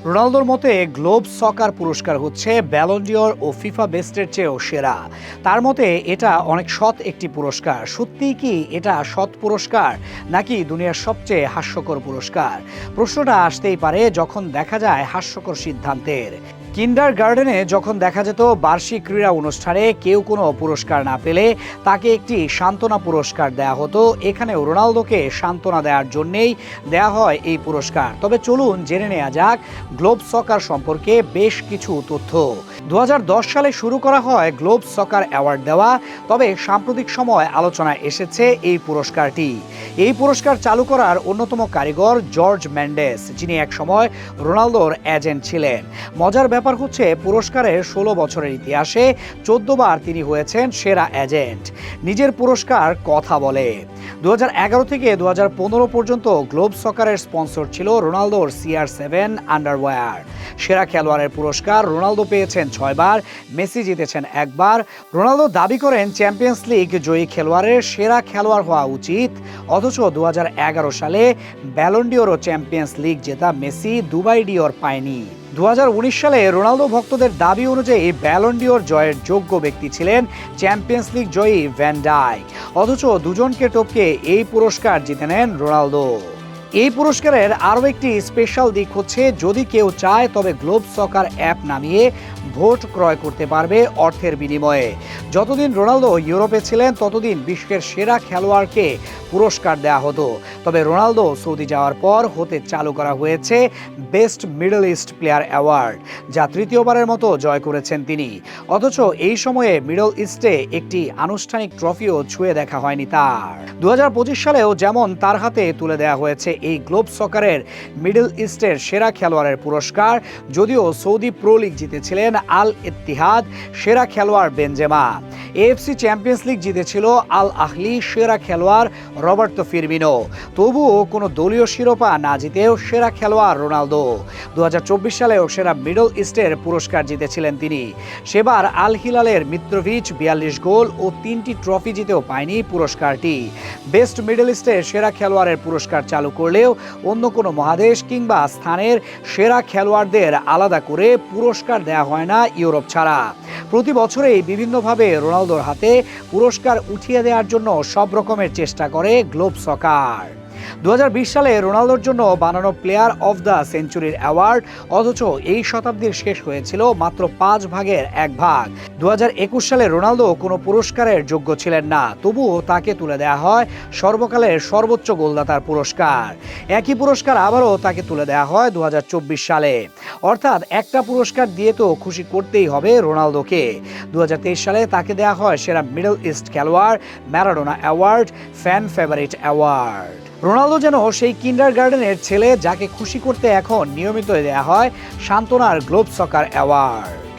রোনালদোর মতে গ্লোব সকার পুরস্কার হচ্ছে ব্যালন ডিওর ও ফিফা বেস্টের চেয়েও সেরা। তার মতে এটা অনেক সৎ একটি পুরস্কার। সত্যিই কি এটা সৎ পুরস্কার, নাকি দুনিয়ার সবচেয়ে হাস্যকর পুরস্কার? প্রশ্নটা আসতেই পারে যখন দেখা যায় হাস্যকর সিদ্ধান্তের। কিন্ডার গার্ডেনে যখন দেখা যেত বার্ষিক ক্রীড়া অনুষ্ঠানে কেউ কোনো পুরস্কার না পেলে তাকে একটি সান্ত্বনা পুরস্কার দেয়া হতো, এখানেও রোনালদোকে সান্ত্বনা দেওয়ার জন্যেই দেয়া হয় এই পুরস্কার। তবে চলুন জেনে নেওয়া যাক গ্লোব সকার সম্পর্কে বেশ কিছু তথ্য। 2010 সালে শুরু করা হয় গ্লোব সকার অ্যাওয়ার্ড দেওয়া, তবে সাম্প্রতিক সময় আলোচনায় এসেছে এই পুরস্কারটি। এই পুরস্কার চালু করার অন্যতম কারিগর জর্জ মেন্ডেস, যিনি একসময় রোনালদোর এজেন্ট ছিলেন। মজার ব্যাপার হচ্ছে পুরস্কারের 16 বছরের ইতিহাসে 14 বার তিনি হয়েছেন সেরা এজেন্ট। নিজের পুরস্কার কথা বলে। 2011 থেকে 2015 পর্যন্ত গ্লোব সকারের স্পন্সর ছিল রোনালদোর CR7 আন্ডারওয়্যার। সেরা খেলোয়াড়ের পুরস্কার রোনালদো পেয়েছেন 6 বার, মেসি জিতেছেন 1 বার। রোনালদো দাবি করেন চ্যাম্পিয়ন্স লিগ জয়ী খেলোয়াড়ের সেরা খেলোয়াড় হওয়া উচিত, অথচ 2011 সালে ব্যালন ডিওর ও চ্যাম্পিয়ন্স লিগ জেতা মেসি দুবাই ডিওর পায়নি। 2019 সালে রোনালদো ভক্তদের দাবি অনুযায়ী ব্যালন ডিওর জয়ের যোগ্য ব্যক্তি ছিলেন চ্যাম্পিয়ন্স লিগ জয়ী ভ্যান ডাইক, অথচ দুজনকে টপকে এই পুরস্কার জিতে নেন রোনালদো। এই পুরস্কারের আরও একটি স্পেশাল দিক হচ্ছে, যদি কেউ চায় তবে গ্লোব সকার অ্যাপ নামিয়ে ভোট ক্রয় করতে পারবে অর্থের বিনিময়ে। যতদিন রোনালদো ইউরোপে ছিলেন ততদিন বিশ্বের সেরা খেলোয়াড়কে পুরস্কার দেওয়া হতো, তবে রোনালদো সৌদি যাওয়ার পর হতে চালু করা হয়েছে best middle east player award, যা তৃতীয়বারের মতো জয় করেছেন তিনি। অথচ এই সময়ে মিডল ইস্টে একটি আনুষ্ঠানিক ট্রফিও ছুঁয়ে দেখা হয়নি তার। 2025 সালেও যেমন তার হাতে তুলে দেওয়া হয়েছে এই গ্লোব সকারের মিডল ইস্টের সেরা খেলোয়াড়ের পুরস্কার, যদিও সৌদি প্রো লিগ জিতেছিলেন আল ইত্তিহাদ, সেরা খেলোয়াড় বেনজেমা। এএফসি চ্যাম্পিয়ন্স লিগ জিতেছিল আল আহলি, সেরা খেলোয়াড় রবার্তো ফিরমিনো। তবুও কোনো দলীয় শিরোপা না জিতেও সেরা খেলোয়াড় রোনালদো। 2024 সালেও সেরা মিডল ইস্টের পুরস্কার জিতেছিলেন তিনি। সেবার আল হিলালের মিত্রোভিচ 42 গোল ও 3টি ট্রফি জিতেও পায়নি পুরস্কারটি। বেস্ট মিডল ইস্টের সেরা খেলোয়াড়ের পুরস্কার চালু করলেও অন্য কোনো মহাদেশ কিংবা স্থানের সেরা খেলোয়াড়দের আলাদা করে পুরস্কার দেওয়া হয় না ইউরোপ ছাড়া। প্রতি বছরেই বিভিন্নভাবে রোনালদোর হাতে পুরস্কার উঠিয়ে দেওয়ার জন্য সব রকমের চেষ্টা করে গ্লোব সকার। 2020 সালে রোনালদোর জন্য বানানো প্লেয়ার অফ দ্য সেঞ্চুরির অ্যাওয়ার্ড, অথচ এই শতাব্দীর শেষ হয়েছিল মাত্র 5 ভাগের 1 ভাগ। 2021 সালে রোনালদো কোনো পুরস্কারের যোগ্য ছিলেন না, তবুও তাকে তুলে দেওয়া হয় সর্বকালের সর্বোচ্চ গোলদাতার পুরস্কার। একই পুরস্কার আবারও তাকে তুলে দেওয়া হয় 2024 সালে। অর্থাৎ একটা পুরস্কার দিয়ে তো খুশি করতেই হবে রোনালদোকে। 2023 সালে তাকে দেওয়া হয় সেরা মিডল ইস্ট খেলোয়াড়, Maradona award, fan favourite award. Ronaldo যেন সেই কিন্ডার গার্ডেনের ছেলে, যাকে খুশি করতে এখন নিয়মিত দেওয়া হয় সান্ত্বনার গ্লোব সকার অ্যাওয়ার্ড।